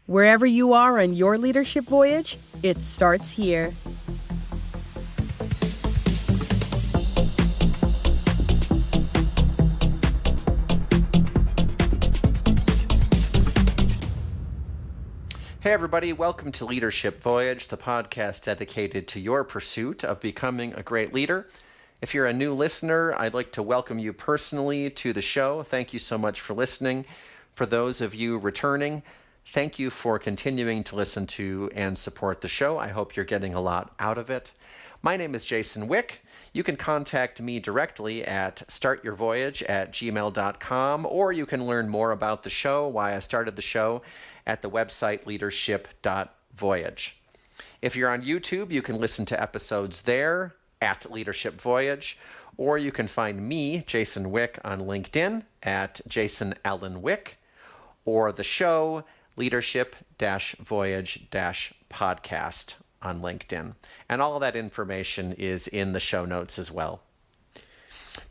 Wherever you are on your leadership voyage, it starts here. Hey everybody, welcome to Leadership Voyage, the podcast dedicated to your pursuit of becoming a great leader. If you're a new listener, I'd like to welcome you personally to the show. Thank you so much for listening. For those of you returning, thank you for continuing to listen to and support the show. I hope you're getting a lot out of it. My name is Jason Wick. You can contact me directly at startyourvoyage@gmail.com, or you can learn more about the show, why I started the show, at the website leadership.voyage. If you're on YouTube, you can listen to episodes there at Leadership Voyage, or you can find me, Jason Wick, on LinkedIn at Jason Allen Wick, or the show Leadership-Voyage-Podcast on LinkedIn. And all of that information is in the show notes as well.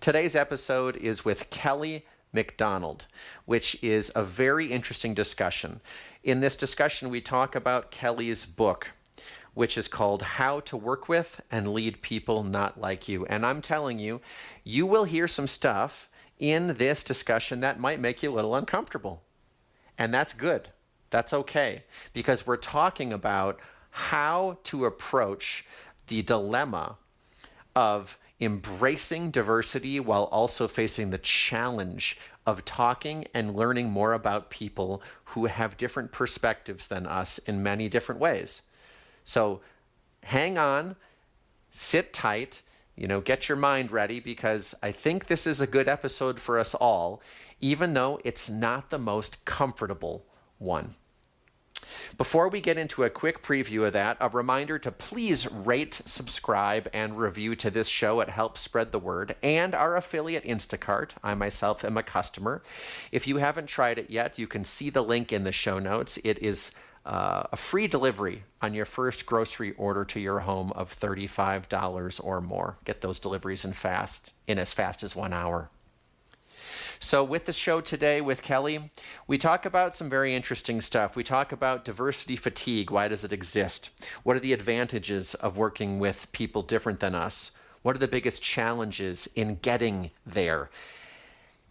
Today's episode is with Kelly McDonald, which is a very interesting discussion. In this discussion, we talk about Kelly's book, which is called How to Work With and Lead People Not Like You. And I'm telling you, you will hear some stuff in this discussion that might make you a little uncomfortable. And that's good. That's okay. Because we're talking about how to approach the dilemma of embracing diversity while also facing the challenge of talking and learning more about people who have different perspectives than us in many different ways. So hang on, sit tight, get your mind ready, because I think this is a good episode for us all, even though it's not the most comfortable one. Before we get into a quick preview of that, a reminder to please rate, subscribe, and review to this show. It helps spread the word. And our affiliate Instacart. I myself am a customer. If you haven't tried it yet, you can see the link in the show notes. It is a free delivery on your first grocery order to your home of $35 or more. Get those deliveries in as fast as 1 hour. So with the show today with Kelly, we talk about some very interesting stuff. We talk about diversity fatigue. Why does it exist? What are the advantages of working with people different than us? What are the biggest challenges in getting there?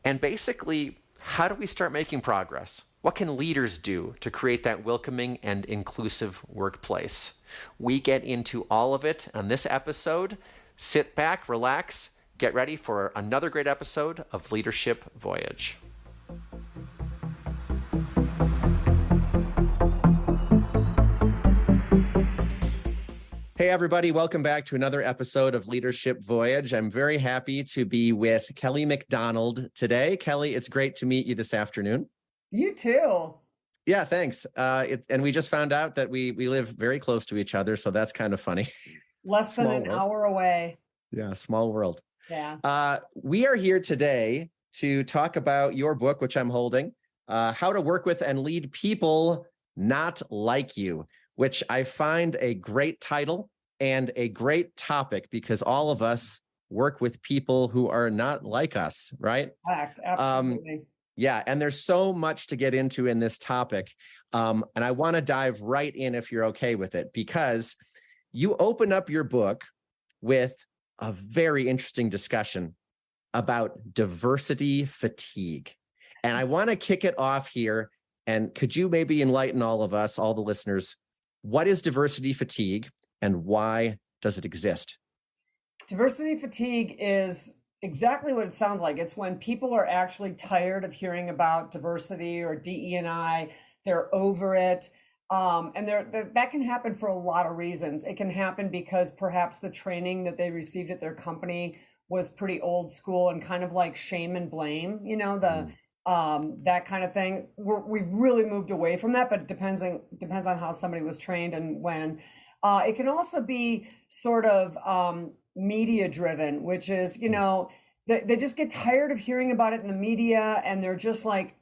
And basically, how do we start making progress? What can leaders do to create that welcoming and inclusive workplace? We get into all of it on this episode. Sit back, relax, get ready for another great episode of Leadership Voyage. Hey, everybody. Welcome back to another episode of Leadership Voyage. I'm very happy to be with Kelly McDonald today. Kelly, it's great to meet you this afternoon. You too. Yeah, thanks. And we just found out that we live very close to each other, so that's kind of funny. Less than an hour away. Yeah, small world. Yeah. We are here today to talk about your book, which I'm holding, How to Work With and Lead People Not Like You, which I find a great title and a great topic because all of us work with people who are not like us, right? Fact, absolutely. Yeah, and there's so much to get into in this topic. And I want to dive right in if you're okay with it, because you open up your book with a very interesting discussion about diversity fatigue. And I want to kick it off here. And could you maybe enlighten all of us, all the listeners, what is diversity fatigue and why does it exist? Diversity fatigue is exactly what it sounds like. It's when people are actually tired of hearing about diversity or DE&I, they're over it. And that can happen for a lot of reasons. It can happen because perhaps the training that they received at their company was pretty old school and kind of like shame and blame, that kind of thing. We've really moved away from that, but it depends on how somebody was trained and when. It can also be sort of media driven, which is, they just get tired of hearing about it in the media, and they're just like,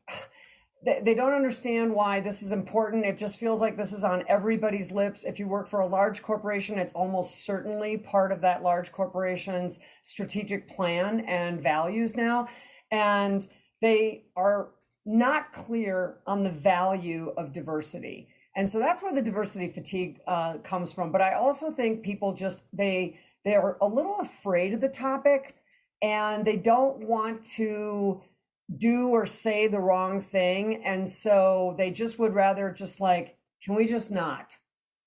they don't understand why this is important. It just feels like this is on everybody's lips. If you work for a large corporation, it's almost certainly part of that large corporation's strategic plan and values now. And they are not clear on the value of diversity. And so that's where the diversity fatigue comes from. But I also think people just, they're a little afraid of the topic, and they don't want to do or say the wrong thing. And so they just would rather just like, can we just not?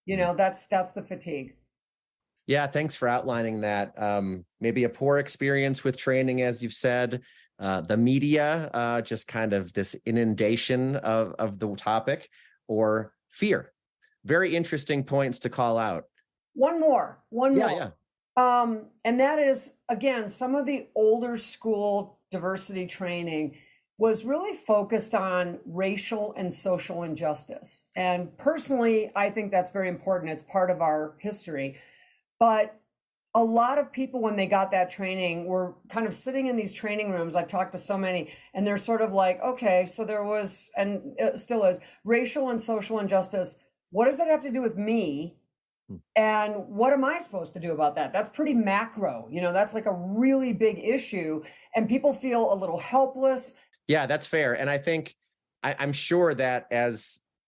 You know, that's the fatigue. Yeah, thanks for outlining that. Maybe a poor experience with training, as you've said, the media, just kind of this inundation of the topic, or fear. Very interesting points to call out. One more. Yeah. And that is, again, some of the older school diversity training was really focused on racial and social injustice. And personally, I think that's very important. It's part of our history. But a lot of people, when they got that training, were kind of sitting in these training rooms. I've talked to so many, and they're sort of like, okay, so there was, and it still is, racial and social injustice. What does that have to do with me? And what am I supposed to do about that? That's pretty macro. You know, that's like a really big issue, and people feel a little helpless. Yeah, that's fair. And I think, I'm sure that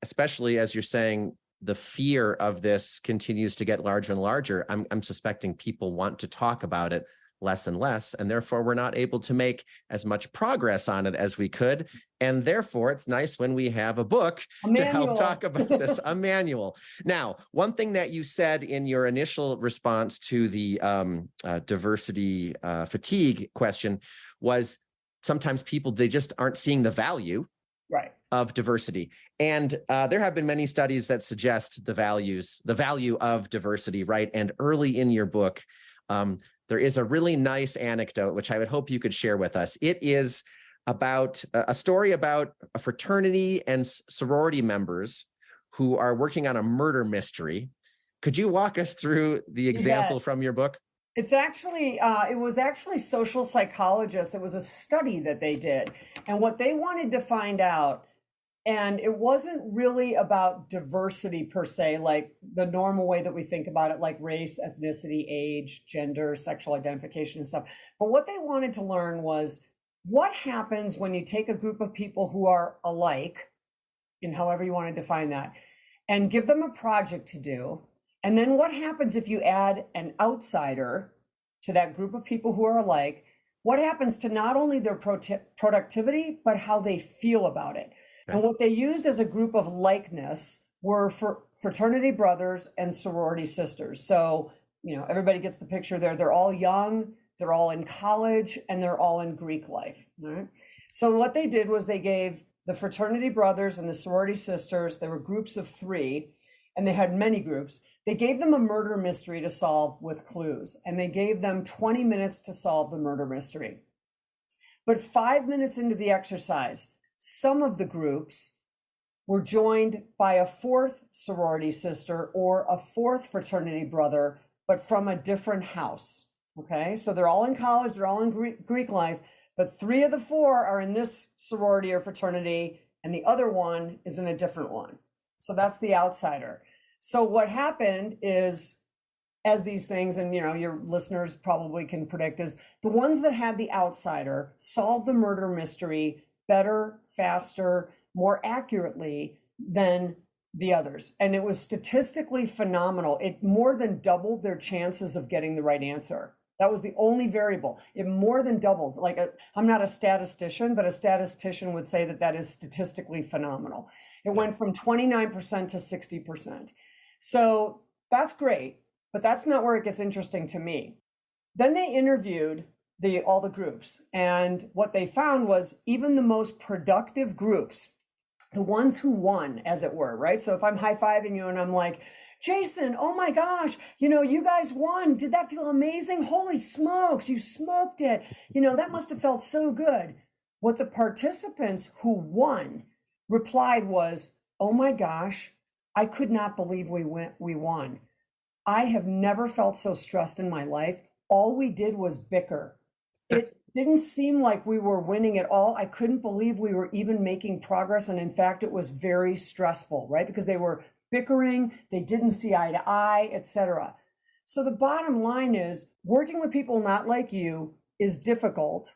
especially as you're saying, the fear of this continues to get larger and larger. I'm suspecting people want to talk about it less and less, and therefore we're not able to make as much progress on it as we could. And therefore, it's nice when we have a book to help talk about this, a manual. Now, one thing that you said in your initial response to the diversity fatigue question was sometimes people, they just aren't seeing the value of diversity. And there have been many studies that suggest the value of diversity, right? And early in your book, there is a really nice anecdote, which I would hope you could share with us. It is about a story about a fraternity and sorority members who are working on a murder mystery. Could you walk us through the example from your book? It's actually, it was actually social psychologists. It was a study that they did. And what they wanted to find out, and it wasn't really about diversity per se, like the normal way that we think about it, like race, ethnicity, age, gender, sexual identification and stuff. But what they wanted to learn was what happens when you take a group of people who are alike, in however you want to define that, and give them a project to do. And then what happens if you add an outsider to that group of people who are alike? What happens to not only their productivity, but how they feel about it? And what they used as a group of likeness were fraternity brothers and sorority sisters. So, you know, everybody gets the picture there. They're all young, they're all in college, and they're all in Greek life. All right. So what they did was they gave the fraternity brothers and the sorority sisters, there were groups of 3, and they had many groups. They gave them a murder mystery to solve with clues, and they gave them 20 minutes to solve the murder mystery. But 5 minutes into the exercise, some of the groups were joined by a 4th sorority sister or a 4th fraternity brother, but from a different house. Okay, so they're all in college, they're all in Greek life, but 3 of the 4 are in this sorority or fraternity, and the other one is in a different one. So that's the outsider. So what happened is, as these things, and you know, your listeners probably can predict, is the ones that had the outsider solved the murder mystery better, faster, more accurately than the others. And it was statistically phenomenal. It more than doubled their chances of getting the right answer. That was the only variable. It more than doubled. Like, I'm not a statistician, but a statistician would say that that is statistically phenomenal. It went from 29% to 60%. So that's great, but that's not where it gets interesting to me. Then they interviewed all the groups, and what they found was even the most productive groups, the ones who won, as it were, right? So if I'm high-fiving you and I'm like, Jason, oh my gosh, you know, you guys won. Did that feel amazing? Holy smokes, you smoked it. You know, that must have felt so good. What the participants who won replied was, oh my gosh, I could not believe we won. I have never felt so stressed in my life. All we did was bicker. It didn't seem like we were winning at all. I couldn't believe we were even making progress. And in fact, it was very stressful, right? Because they were bickering, they didn't see eye to eye, etc. So the bottom line is, working with people not like you is difficult,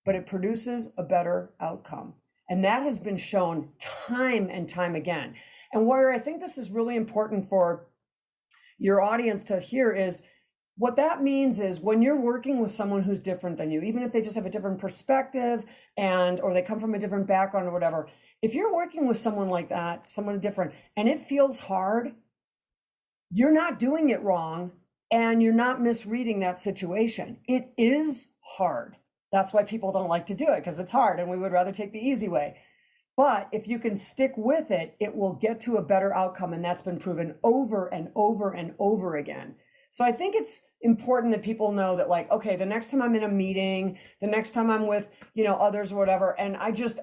but it produces a better outcome. And that has been shown time and time again. And where I think this is really important for your audience to hear is what that means is when you're working with someone who's different than you, even if they just have a different perspective or they come from a different background or whatever, if you're working with someone like that, someone different, and it feels hard, you're not doing it wrong and you're not misreading that situation. It is hard. That's why people don't like to do it, because it's hard and we would rather take the easy way. But if you can stick with it, it will get to a better outcome. And that's been proven over and over and over again. So I think it's important that people know that, like, okay, the next time I'm in a meeting, the next time I'm with, others or whatever, and I just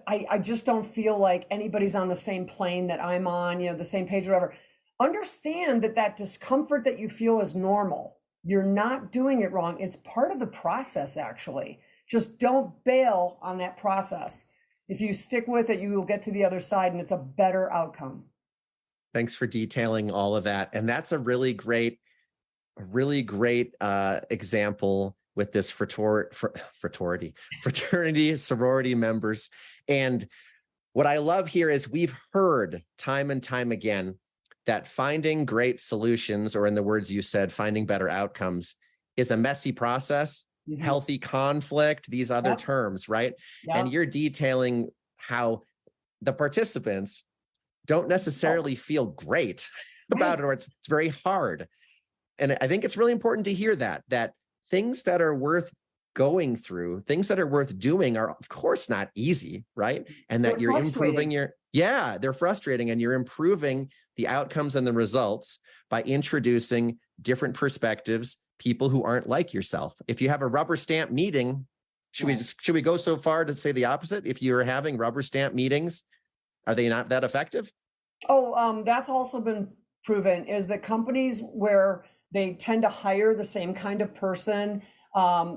don't feel like anybody's on the same plane that I'm on, the same page or whatever. Understand that discomfort that you feel is normal. You're not doing it wrong. It's part of the process, actually. Just don't bail on that process. If you stick with it, you will get to the other side and it's a better outcome. Thanks for detailing all of that. And that's a really great example with this fraternity, sorority members. And what I love here is we've heard time and time again that finding great solutions, or in the words you said, finding better outcomes, is a messy process, healthy conflict, these other terms, right? And you're detailing how the participants don't necessarily feel great about it, or it's very hard. And I think it's really important to hear that things that are worth going through, things that are worth doing are, of course, not easy, right? And that you're improving they're frustrating, and you're improving the outcomes and the results by introducing different perspectives, people who aren't like yourself. If you have a rubber stamp meeting, should we go so far to say the opposite? If you're having rubber stamp meetings, are they not that effective? That's also been proven, is that companies where they tend to hire the same kind of person,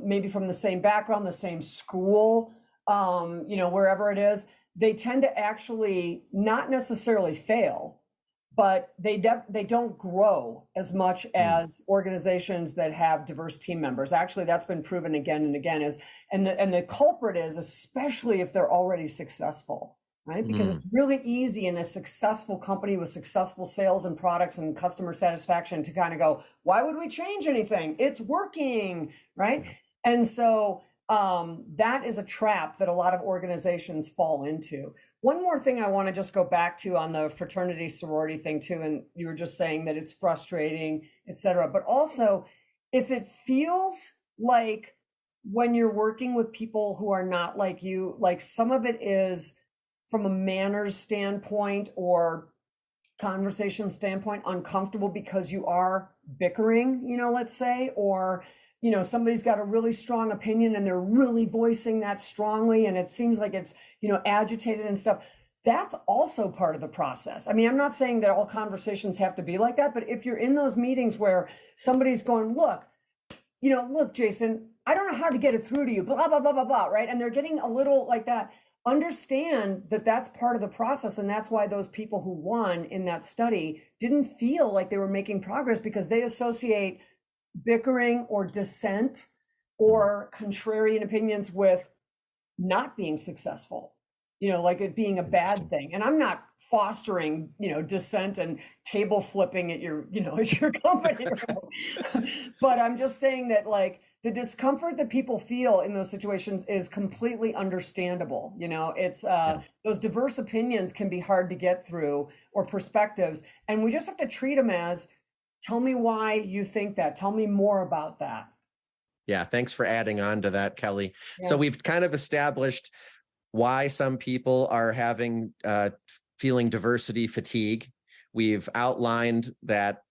maybe from the same background, the same school, wherever it is, they tend to actually not necessarily fail, but they don't grow as much as organizations that have diverse team members. Actually, that's been proven again and again. And the culprit is, especially if they're already successful, right? Because it's really easy in a successful company with successful sales and products and customer satisfaction to kind of go, why would we change anything? It's working, right? And so that is a trap that a lot of organizations fall into. One more thing I want to just go back to on the fraternity sorority thing too, and you were just saying that it's frustrating, et cetera. But also, if it feels like when you're working with people who are not like you, like some of it is from a manners standpoint or conversation standpoint uncomfortable because you are bickering, let's say, or somebody's got a really strong opinion and they're really voicing that strongly, and it seems like it's, agitated and stuff. That's also part of the process. I mean, I'm not saying that all conversations have to be like that, but if you're in those meetings where somebody's going, look, Jason, I don't know how to get it through to you, blah, blah, blah, blah, blah, right? And they're getting a little like that. Understand that that's part of the process. And that's why those people who won in that study didn't feel like they were making progress, because they associate bickering or dissent or contrarian opinions with not being successul, like it being a bad thing. And I'm not fostering, dissent and table flipping at your, at your company. But I'm just saying that, like, the discomfort that people feel in those situations is completely understandable. It's those diverse opinions can be hard to get through, or perspectives. And we just have to treat them as, tell me why you think that. Tell me more about that. Yeah, thanks for adding on to that, Kelly. Yeah. So we've kind of established why some people are feeling diversity fatigue. We've outlined that,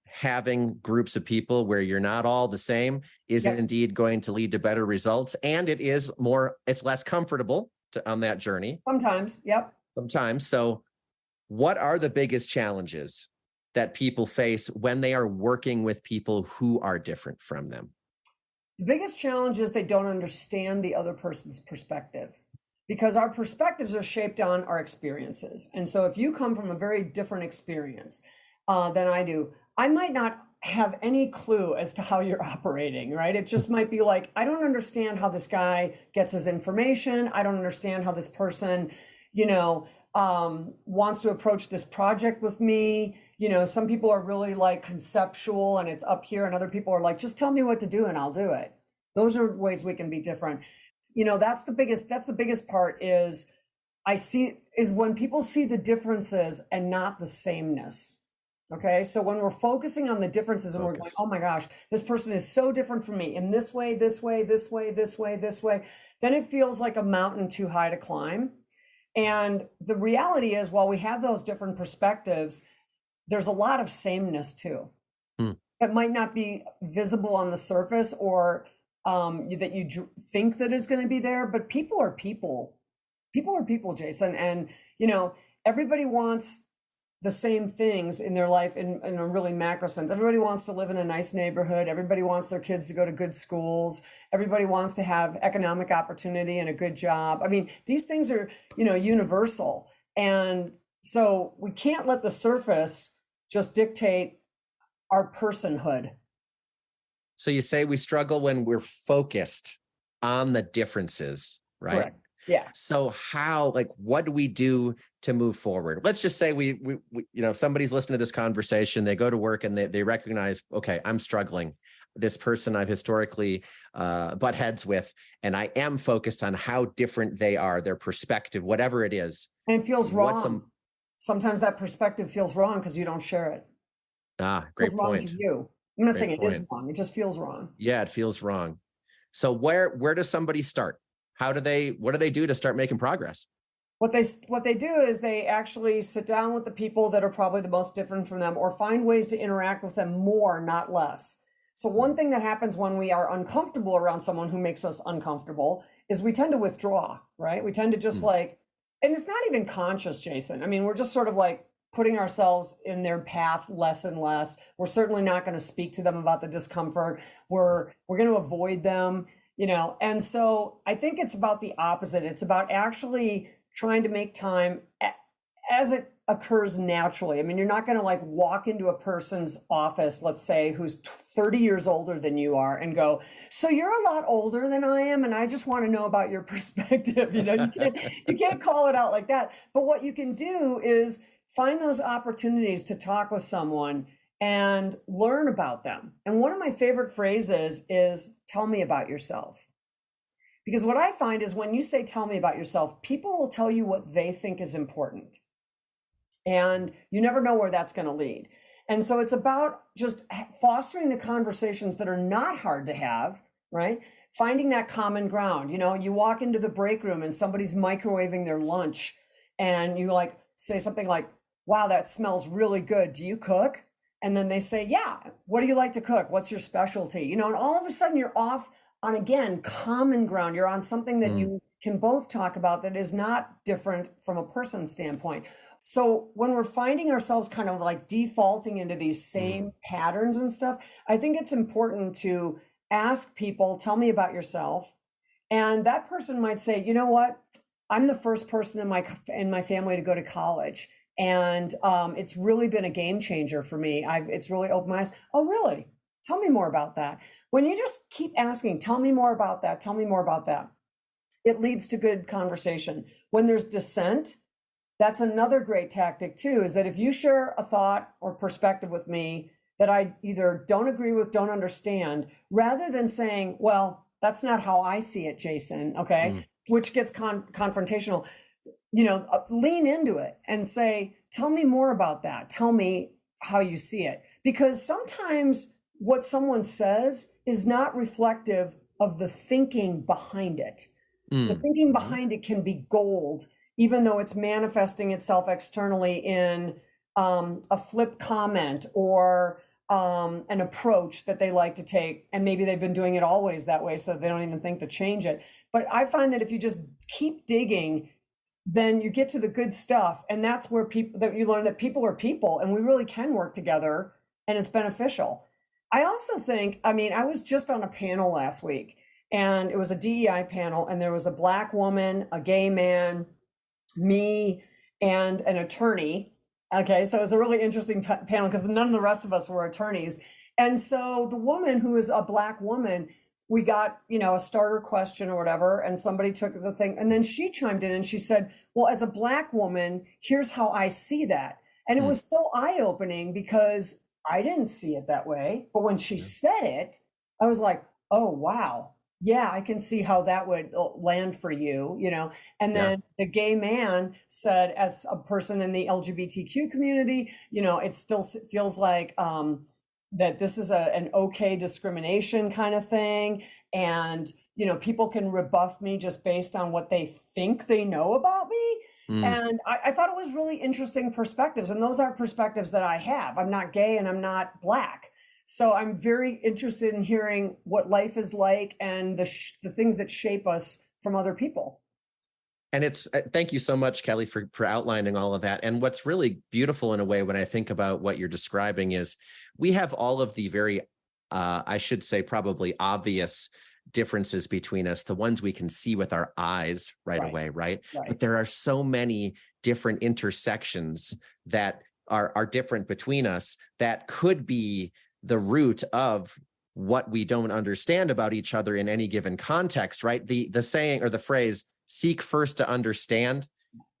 having groups of people where you're not all the same isn't indeed going to lead to better results. And it's less comfortable on that journey. Sometimes. Sometimes. So what are the biggest challenges that people face when they are working with people who are different from them? The biggest challenge is they don't understand the other person's perspective, because our perspectives are shaped on our experiences. And so if you come from a very different experience than I do, I might not have any clue as to how you're operating, right? It just might be like, I don't understand how this guy gets his information. I don't understand how this person, wants to approach this project with me. Some people are really like conceptual and it's up here, and other people are like, just tell me what to do and I'll do it. Those are ways we can be different. That's the biggest part is when people see the differences and not the sameness. Okay. So when we're focusing on the differences and we're going, oh my gosh, this person is so different from me in this way, this way, this way, this way, this way, then it feels like a mountain too high to climb. And the reality is, while we have those different perspectives, there's a lot of sameness too. That might not be visible on the surface or that you think that is going to be there, but people are people. People are people, Jason. And, everybody wants the same things in their life in a really macro sense. Everybody wants to live in a nice neighborhood. Everybody wants their kids to go to good schools. Everybody wants to have economic opportunity and a good job. I mean, these things are, universal. And so we can't let the surface just dictate our personhood. So you say we struggle when we're focused on the differences, right? Correct. Yeah. So what do we do to move forward? Let's just say we somebody's listening to this conversation, they go to work and they recognize, okay, I'm struggling. This person I've historically butt heads with, and I am focused on how different they are, their perspective, whatever it is. And it feels wrong. Sometimes that perspective feels wrong because you don't share it. Great point. Wrong to you. I'm not saying it is wrong. It just feels wrong. Yeah, it feels wrong. So where does somebody start? What do they do to start making progress? What they do is they actually sit down with the people that are probably the most different from them, or find ways to interact with them more, not less. So one thing that happens when we are uncomfortable around someone who makes us uncomfortable is we tend to withdraw, right? We tend to just and it's not even conscious, Jason. I mean, we're just sort of like putting ourselves in their path less and less. We're certainly not going to speak to them about the discomfort. We're going to avoid them. And so I think it's about the opposite. It's about actually trying to make time as it occurs naturally. I mean, you're not going to like walk into a person's office, let's say, who's 30 years older than you are and go, so you're a lot older than I am, and I just want to know about your perspective. You can't call it out like that. But what you can do is find those opportunities to talk with someone and learn about them. And one of my favorite phrases is, tell me about yourself. Because what I find is when you say, tell me about yourself, people will tell you what they think is important. And you never know where that's going to lead. And so it's about just fostering the conversations that are not hard to have, right? Finding that common ground. You walk into the break room and somebody's microwaving their lunch and you say something like, wow, that smells really good. Do you cook? And then they say, yeah, what do you like to cook? What's your specialty? And all of a sudden you're off on, again, common ground. You're on something that you can both talk about that is not different from a person standpoint. So when we're finding ourselves kind of like defaulting into these same patterns and stuff, I think it's important to ask people, tell me about yourself. And that person might say, you know what? I'm the first person in my family to go to college. And it's really been a game changer for me. It's really opened my eyes. Oh, really? Tell me more about that. When you just keep asking, tell me more about that. Tell me more about that. It leads to good conversation. When there's dissent, that's another great tactic too, is that if you share a thought or perspective with me that I either don't agree with, don't understand, rather than saying, well, that's not how I see it, Jason. Okay. Which gets confrontational. Lean into it and say, tell me more about that. Tell me how you see it. Because sometimes what someone says is not reflective of the thinking behind it. The thinking behind it can be gold, even though it's manifesting itself externally in a flip comment or an approach that they like to take. And maybe they've been doing it always that way, so they don't even think to change it. But I find that if you just keep digging, then you get to the good stuff. And that's where you learn that people are people and we really can work together and it's beneficial. I also think, I was just on a panel last week and it was a DEI panel and there was a Black woman, a gay man, me, and an attorney. Okay. So it was a really interesting panel because none of the rest of us were attorneys. And so the woman, who is a Black woman, we got, a starter question or whatever, and somebody took the thing, and then she chimed in and she said, well, as a Black woman, here's how I see that. And it was so eye-opening because I didn't see it that way. But when she said it, I was like, oh, wow. Yeah, I can see how that would land for you, And then the gay man said, as a person in the LGBTQ community, it still feels like that this is an okay discrimination kind of thing. And, people can rebuff me just based on what they think they know about me. And I thought it was really interesting perspectives. And those are perspectives that I have. I'm not gay and I'm not Black. So I'm very interested in hearing what life is like and the things that shape us from other people. And it's thank you so much, Kelly, for outlining all of that. And what's really beautiful in a way when I think about what you're describing is we have all of the very, I should say, probably obvious differences between us, the ones we can see with our eyes right away, right? But there are so many different intersections that are different between us that could be the root of what we don't understand about each other in any given context, right? The saying or the phrase, seek first to understand,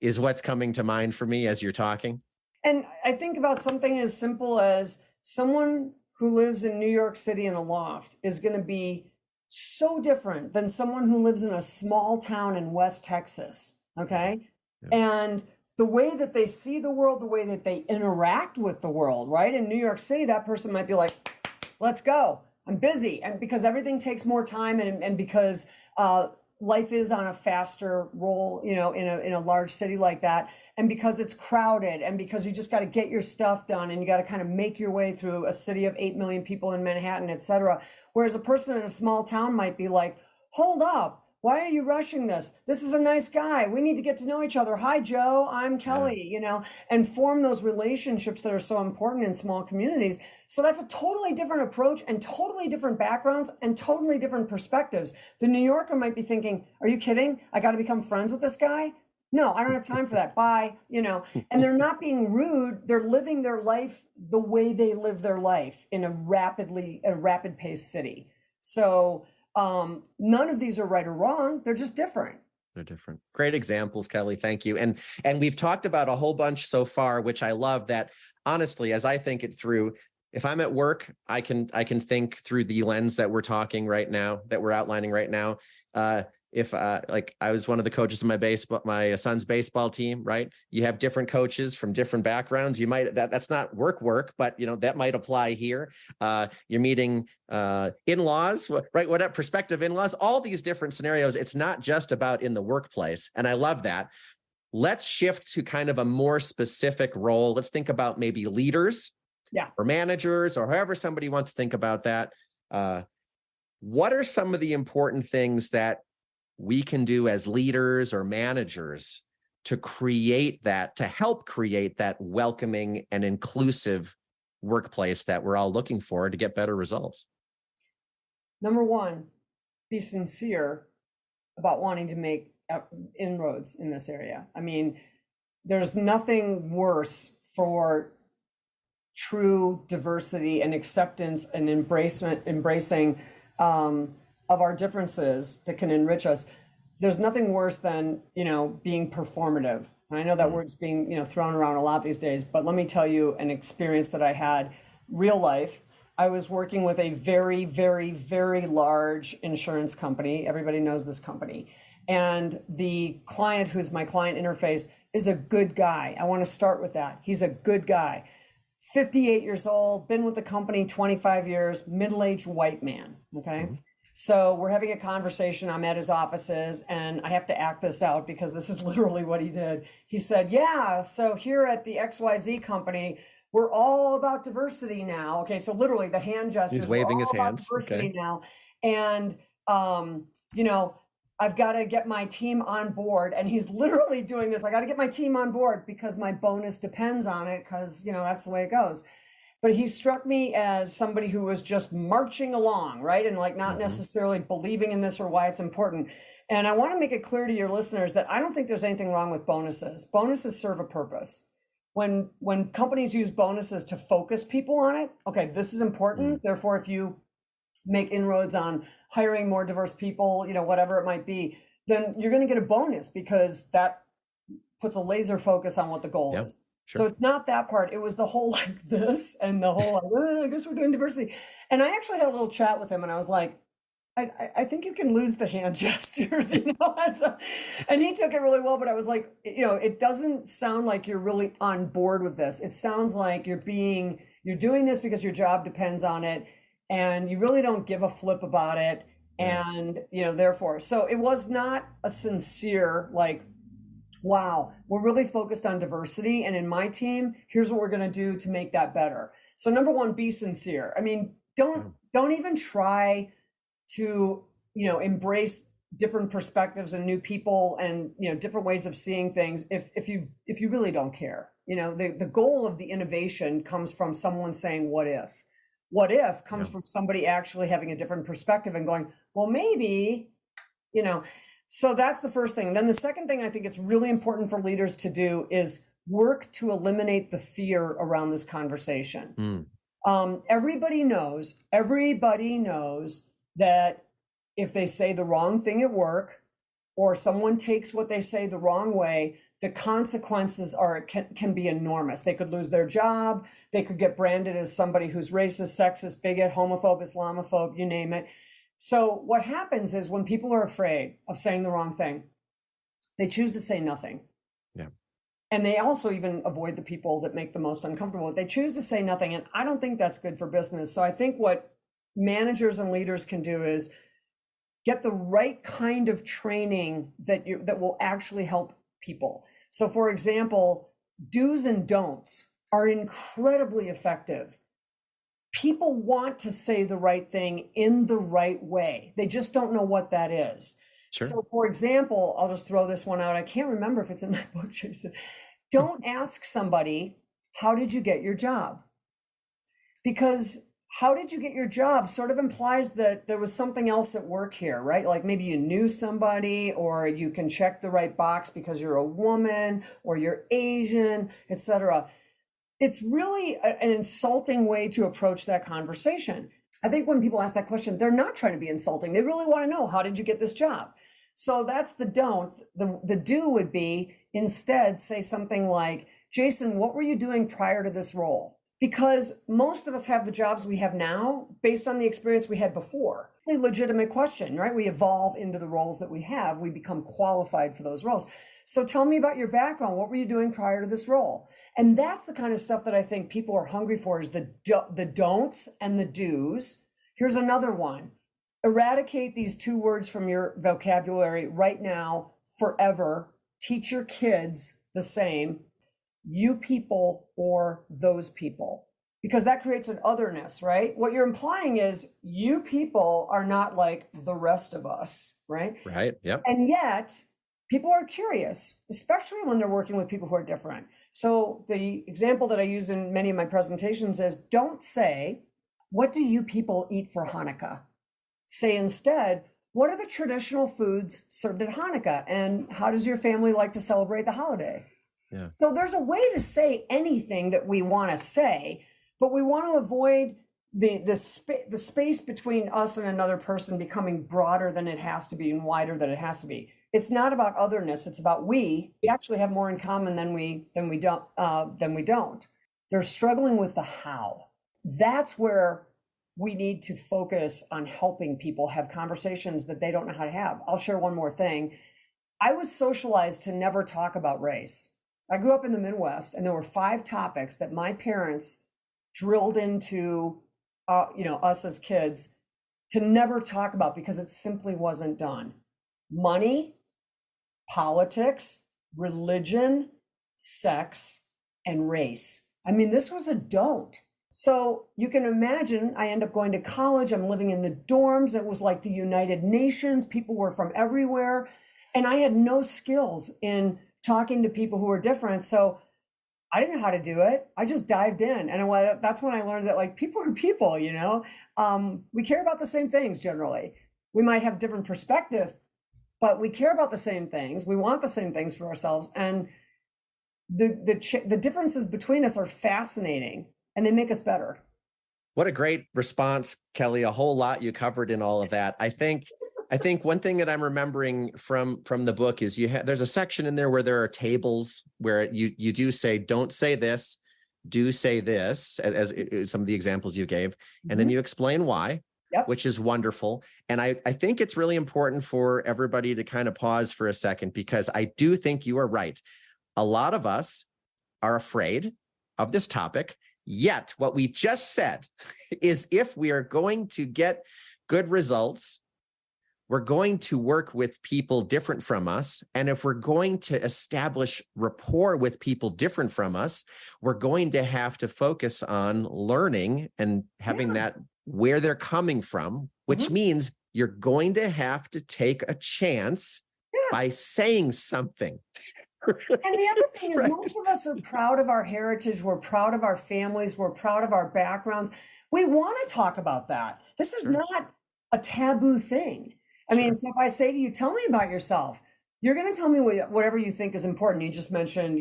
is what's coming to mind for me as you're talking. And I think about something as simple as someone who lives in New York City in a loft is going to be so different than someone who lives in a small town in West Texas, okay? And the way that they see the world, the way that they interact with the world, right? In New York City, that person might be like, let's go, I'm busy. And because everything takes more time and because life is on a faster roll, in a large city like that. And because it's crowded and because you just got to get your stuff done and you got to kind of make your way through a city of 8 million people in Manhattan, et cetera. Whereas a person in a small town might be like, hold up. Why are you rushing this? This is a nice guy. We need to get to know each other. Hi, Joe. I'm Kelly, and form those relationships that are so important in small communities. So that's a totally different approach and totally different backgrounds and totally different perspectives. The New Yorker might be thinking, are you kidding? I got to become friends with this guy? No, I don't have time for that. Bye. And they're not being rude. They're living their life the way they live their life in a rapid paced city. So none of these are right or wrong. They're just different. They're different. Great examples, Kelly. Thank you. And we've talked about a whole bunch so far, which I love. That honestly, as I think it through, if I'm at work, I can think through the lens that we're talking right now, that we're outlining right now. If like I was one of the coaches of my son's baseball team, right? You have different coaches from different backgrounds. You might that's not work, but that might apply here. You're meeting in-laws, right? What prospective in-laws? All these different scenarios. It's not just about in the workplace, and I love that. Let's shift to kind of a more specific role. Let's think about maybe leaders, or managers, or however somebody wants to think about that. What are some of the important things that we can do as leaders or managers to help create that welcoming and inclusive workplace that we're all looking for to get better results? Number one, be sincere about wanting to make inroads in this area. I mean, there's nothing worse for true diversity and acceptance and embracing of our differences that can enrich us. There's nothing worse than, being performative. And I know that word's being, thrown around a lot these days, but let me tell you an experience that I had, real life. I was working with a very, very, very large insurance company. Everybody knows this company. And the client, who's my client interface, is a good guy. I want to start with that. He's a good guy. 58 years old, been with the company 25 years, middle-aged white man, okay? So we're having a conversation. I'm at his offices, and I have to act this out because this is literally what he did. He said, yeah, so here at the XYZ company, we're all about diversity now. Okay, so literally the hand gestures. He's waving his hands. Okay. Now. And, I've got to get my team on board. And he's literally doing this. I got to get my team on board because my bonus depends on it because, that's the way it goes. But he struck me as somebody who was just marching along, right? And not necessarily believing in this or why it's important. And I want to make it clear to your listeners that I don't think there's anything wrong with bonuses. Bonuses serve a purpose. when companies use bonuses to focus people on it, okay, this is important. Therefore, if you make inroads on hiring more diverse people, whatever it might be, then you're going to get a bonus because that puts a laser focus on what the goal is. Sure. So it's not that part. It was the whole like this and the whole, I guess we're doing diversity. And I actually had a little chat with him and I was like, I think you can lose the hand gestures, and he took it really well, but I was like, it doesn't sound like you're really on board with this. It sounds like you're doing this because your job depends on it and you really don't give a flip about it. And, therefore, so it was not a sincere, like, wow, we're really focused on diversity. And in my team, here's what we're going to do to make that better. So number one, be sincere. I mean, don't even try to, embrace different perspectives and new people and, different ways of seeing things. If you really don't care, the goal of the innovation comes from someone saying, what if comes from somebody actually having a different perspective and going, well, maybe, so that's the first thing. Then the second thing I think it's really important for leaders to do is work to eliminate the fear around this conversation. Everybody knows that if they say the wrong thing at work or someone takes what they say the wrong way, the consequences can be enormous. They could lose their job. They could get branded as somebody who's racist, sexist, bigot, homophobe, Islamophobe, you name it. So what happens is when people are afraid of saying the wrong thing, they choose to say nothing. Yeah. And they also even avoid the people that make the most uncomfortable. They choose to say nothing. And I don't think that's good for business. So I think what managers and leaders can do is get the right kind of training that will actually help people. So for example, do's and don'ts are incredibly effective. People want to say the right thing in the right way. They just don't know what that is. Sure. So for example, I'll just throw this one out. I can't remember if it's in my book, Jason. Don't ask somebody, how did you get your job? Because how did you get your job sort of implies that there was something else at work here, right? Like maybe you knew somebody, or you can check the right box because you're a woman or you're Asian, etc. It's really an insulting way to approach that conversation. I think when people ask that question, they're not trying to be insulting. They really want to know, how did you get this job? So that's the don't. The do would be instead say something like, Jason, what were you doing prior to this role? Because most of us have the jobs we have now based on the experience we had before. A legitimate question, right? We evolve into the roles that we have. We become qualified for those roles. So tell me about your background. What were you doing prior to this role? And that's the kind of stuff that I think people are hungry for, is the don'ts and the do's. Here's another one. Eradicate these two words from your vocabulary right now, forever. Teach your kids the same. You people or those people, because that creates an otherness, right? What you're implying is you people are not like the rest of us, right? Right. Yep. And yet people are curious, especially when they're working with people who are different. So the example that I use in many of my presentations is, don't say, what do you people eat for Hanukkah? Say instead, what are the traditional foods served at Hanukkah? And how does your family like to celebrate the holiday? Yeah. So there's a way to say anything that we want to say, but we want to avoid the space between us and another person becoming broader than it has to be and wider than it has to be. It's not about otherness. It's about we actually have more in common than we don't. They're struggling with the how. That's where we need to focus on helping people have conversations that they don't know how to have. I'll share one more thing. I was socialized to never talk about race. I grew up in the Midwest, and there were 5 topics that my parents drilled into us as kids to never talk about because it simply wasn't done. Money, politics, religion, sex, and race. I mean, this was a don't. So you can imagine, I end up going to college. I'm living in the dorms. It was like the United Nations. People were from everywhere. And I had no skills in talking to people who were different. So I didn't know how to do it. I just dived in. And that's when I learned that, like, people are people, we care about the same things generally. We might have different perspective, but we care about the same things. We want the same things for ourselves. And the differences between us are fascinating, and they make us better. What a great response, Kelly. A whole lot you covered in all of that. I think one thing that I'm remembering from the book is there's a section in there where there are tables where you do say, don't say this, do say this, as some of the examples you gave, and then you explain why. Yep. Which is wonderful. And I think it's really important for everybody to kind of pause for a second, because I do think you are right. A lot of us are afraid of this topic. Yet what we just said is, if we are going to get good results, we're going to work with people different from us. And if we're going to establish rapport with people different from us, we're going to have to focus on learning and having that where they're coming from, which means you're going to have to take a chance by saying something. And the other thing is, most of us are proud of our heritage. We're proud of our families. We're proud of our backgrounds. We want to talk about that. This is not a taboo thing. I mean, so if I say to you, tell me about yourself, you're going to tell me whatever you think is important. You just mentioned,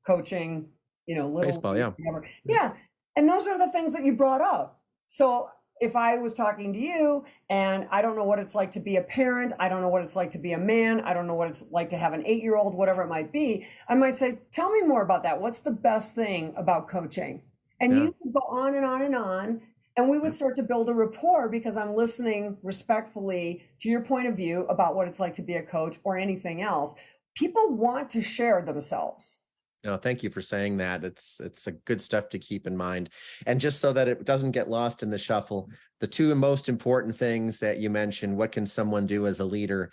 coaching, little baseball, whatever. Yeah. And those are the things that you brought up. So if I was talking to you and I don't know what it's like to be a parent, I don't know what it's like to be a man, I don't know what it's like to have an 8-year-old, whatever it might be, I might say, tell me more about that. What's the best thing about coaching? And you could go on and on and on. And we would start to build a rapport, because I'm listening respectfully to your point of view about what it's like to be a coach or anything else. People want to share themselves. No, thank you for saying that. It's a good stuff to keep in mind. And just so that it doesn't get lost in the shuffle, the two most important things that you mentioned, what can someone do as a leader?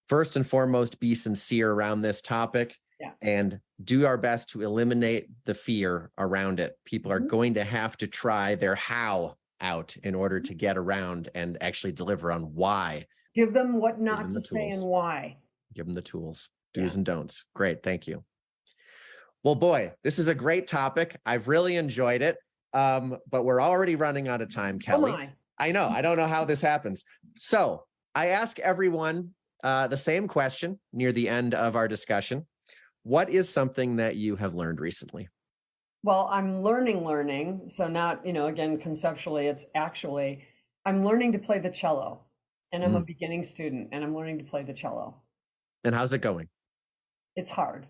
First and foremost, be sincere around this topic and do our best to eliminate the fear around it. People are going to have to try their how out in order to get around and actually deliver on why. Give them what not to say and why. Give them the tools, do's and don'ts. Great. Thank you. Well, boy, this is a great topic. I've really enjoyed it. But we're already running out of time, Kelly. Oh my. I know. I don't know how this happens. So I ask everyone the same question near the end of our discussion. What is something that you have learned recently? Well, I'm learning. So not, again, conceptually, it's actually, I'm learning to play the cello, and I'm a beginning student, and I'm learning to play the cello. And how's it going? It's hard.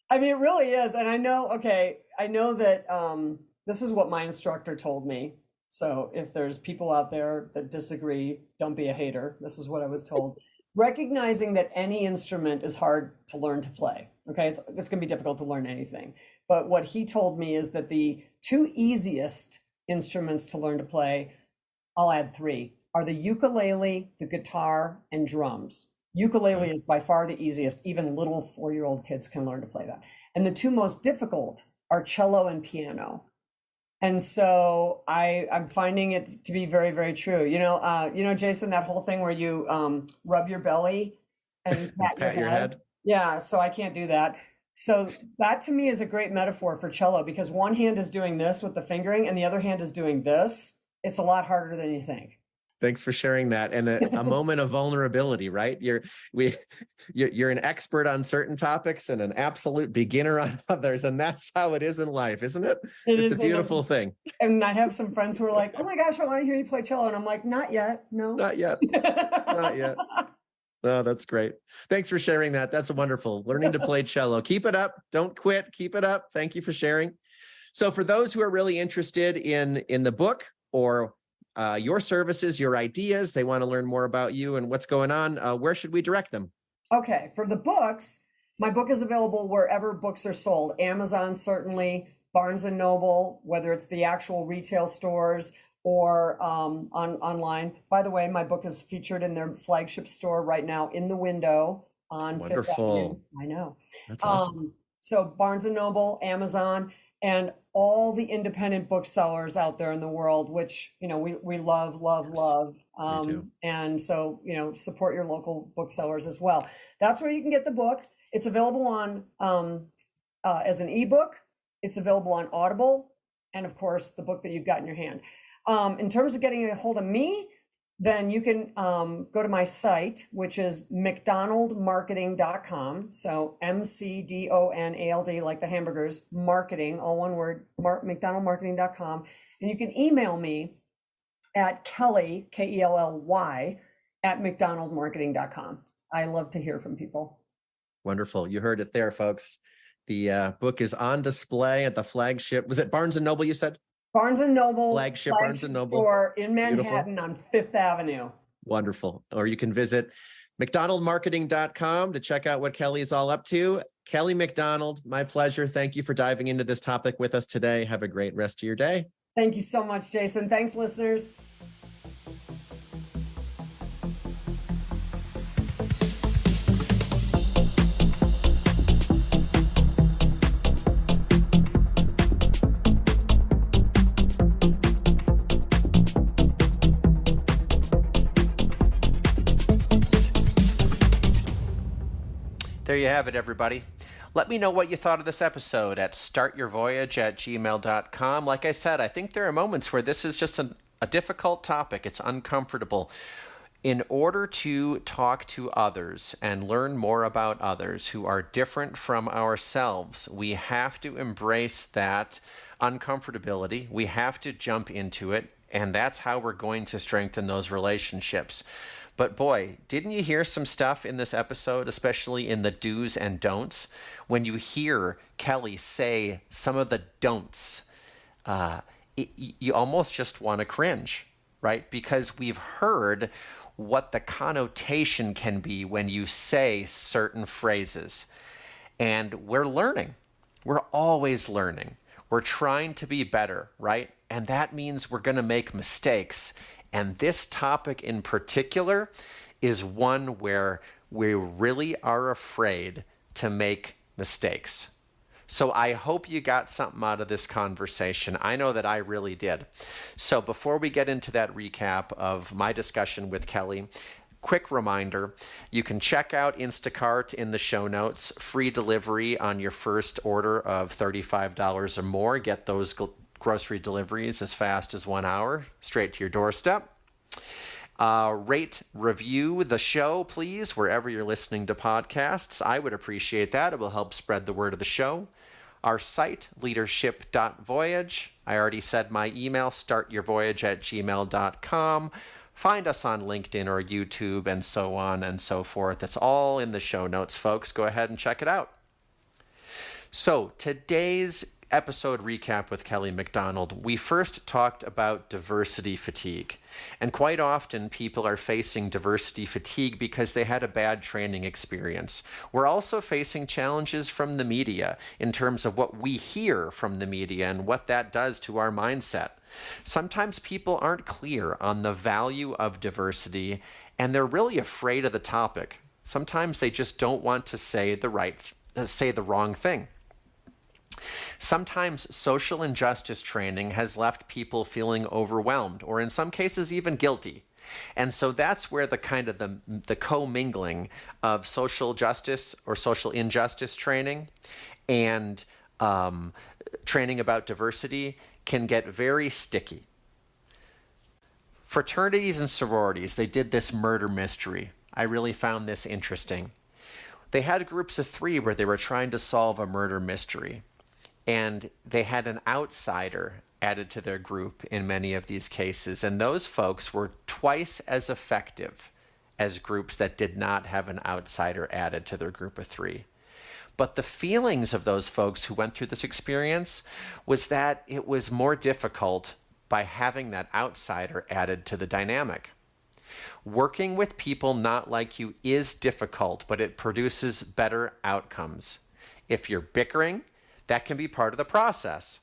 I mean, it really is. And I know that this is what my instructor told me. So if there's people out there that disagree, don't be a hater. This is what I was told. Recognizing that any instrument is hard to learn to play. Okay, it's going to be difficult to learn anything. But what he told me is that the two easiest instruments to learn to play, I'll add 3, are the ukulele, the guitar, and drums. Ukulele is by far the easiest. Even little 4-year-old kids can learn to play that. And the two most difficult are cello and piano. And so I'm finding it to be very, very true. Jason, that whole thing where you rub your belly and pat your head. Yeah, so I can't do that. So that to me is a great metaphor for cello, because one hand is doing this with the fingering and the other hand is doing this. It's a lot harder than you think. Thanks for sharing that. And a moment of vulnerability, right? You're an expert on certain topics and an absolute beginner on others. And that's how it is in life, isn't it? It's a beautiful thing. And I have some friends who are like, oh my gosh, I want to hear you play cello. And I'm like, not yet. No. Not yet. Not yet. Oh, that's great. Thanks for sharing that. That's wonderful. Learning to play cello. Keep it up. Don't quit. Keep it up. Thank you for sharing. So for those who are really interested in the book or your services, your ideas, they want to learn more about you and what's going on, where should we direct them? Okay, for the books, my book is available wherever books are sold. Amazon, certainly, Barnes & Noble, whether it's the actual retail stores or online. By the way, my book is featured in their flagship store right now in the window on Fifth Avenue. I know. That's awesome. So Barnes & Noble, Amazon, and all the independent booksellers out there in the world, which, we love. And so, support your local booksellers as well. That's where you can get the book. It's available on as an ebook. It's available on Audible. And of course, the book that you've got in your hand. In terms of getting a hold of me, then you can go to my site, which is mcdonaldmarketing.com. So McDonald, like the hamburgers, marketing, all one word, mcdonaldmarketing.com. And you can email me at Kelly, Kelly, at mcdonaldmarketing.com. I love to hear from people. Wonderful. You heard it there, folks. The book is on display at the flagship. Was it Barnes & Noble, you said? Barnes & Noble. Flagship Barnes & Noble. Store in Manhattan. Beautiful. On Fifth Avenue. Wonderful. Or you can visit McDonaldmarketing.com to check out what Kelly is all up to. Kelly McDonald, my pleasure. Thank you for diving into this topic with us today. Have a great rest of your day. Thank you so much, Jason. Thanks, listeners. There you have it, everybody. Let me know what you thought of this episode at startyourvoyage@gmail.com. Like I said, I think there are moments where this is just a difficult topic. It's uncomfortable. In order to talk to others and learn more about others who are different from ourselves, we have to embrace that uncomfortability. We have to jump into it, and that's how we're going to strengthen those relationships. But boy, didn't you hear some stuff in this episode, especially in the do's and don'ts? When you hear Kelly say some of the don'ts, you almost just want to cringe, right? Because we've heard what the connotation can be when you say certain phrases. And we're learning. We're always learning. We're trying to be better, right? And that means we're going to make mistakes. And this topic in particular is one where we really are afraid to make mistakes. So I hope you got something out of this conversation. I know that I really did. So before we get into that recap of my discussion with Kelly, quick reminder, you can check out Instacart in the show notes. Free delivery on your first order of $35 or more. Get those grocery deliveries as fast as 1 hour, straight to your doorstep. Rate, review the show, please, wherever you're listening to podcasts. I would appreciate that. It will help spread the word of the show. Our site, leadership.voyage. I already said my email, startyourvoyage@gmail.com. Find us on LinkedIn or YouTube and so on and so forth. It's all in the show notes, folks. Go ahead and check it out. So today's episode recap with Kelly McDonald, we first talked about diversity fatigue. And quite often people are facing diversity fatigue because they had a bad training experience. We're also facing challenges from the media in terms of what we hear from the media and what that does to our mindset. Sometimes people aren't clear on the value of diversity and they're really afraid of the topic. Sometimes they just don't want to say the wrong thing. Sometimes social injustice training has left people feeling overwhelmed or in some cases even guilty. And so that's where the kind of the commingling of social justice or social injustice training and training about diversity can get very sticky. Fraternities and sororities, they did this murder mystery. I really found this interesting. They had groups of 3 where they were trying to solve a murder mystery. And they had an outsider added to their group in many of these cases. And those folks were twice as effective as groups that did not have an outsider added to their group of 3. But the feelings of those folks who went through this experience was that it was more difficult by having that outsider added to the dynamic. Working with people not like you is difficult, but it produces better outcomes. If you're bickering, that can be part of the process.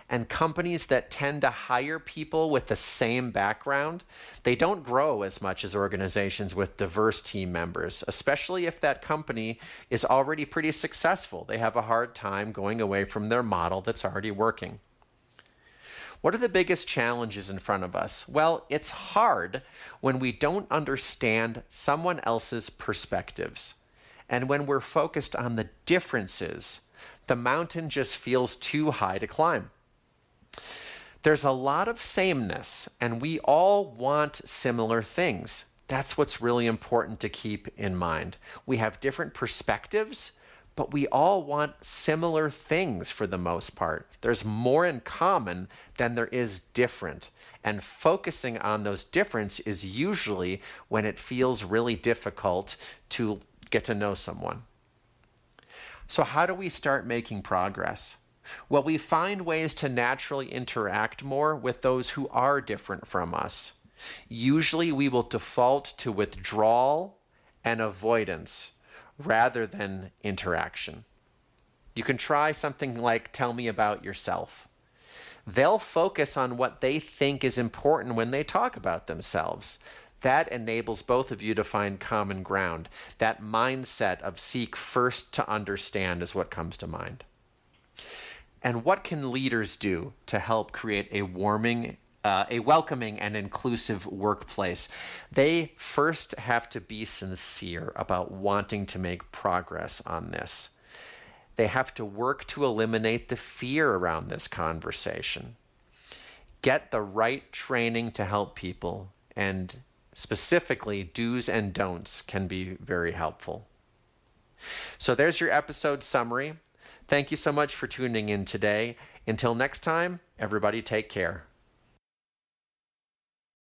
And companies that tend to hire people with the same background, they don't grow as much as organizations with diverse team members, especially if that company is already pretty successful. They have a hard time going away from their model that's already working. What are the biggest challenges in front of us? Well, it's hard when we don't understand someone else's perspectives. And when we're focused on the differences, the mountain just feels too high to climb. There's a lot of sameness, and we all want similar things. That's what's really important to keep in mind. We have different perspectives, but we all want similar things for the most part. There's more in common than there is different. And focusing on those differences is usually when it feels really difficult to get to know someone. So how do we start making progress? Well, we find ways to naturally interact more with those who are different from us. Usually we will default to withdrawal and avoidance rather than interaction. You can try something like tell me about yourself. They'll focus on what they think is important when they talk about themselves. That enables both of you to find common ground. That mindset of seek first to understand is what comes to mind. And what can leaders do to help create a welcoming and inclusive workplace? They first have to be sincere about wanting to make progress on this. They have to work to eliminate the fear around this conversation. Get the right training to help people, and specifically do's and don'ts can be very helpful. So there's your episode summary. Thank you so much for tuning in today. Until next time, everybody take care.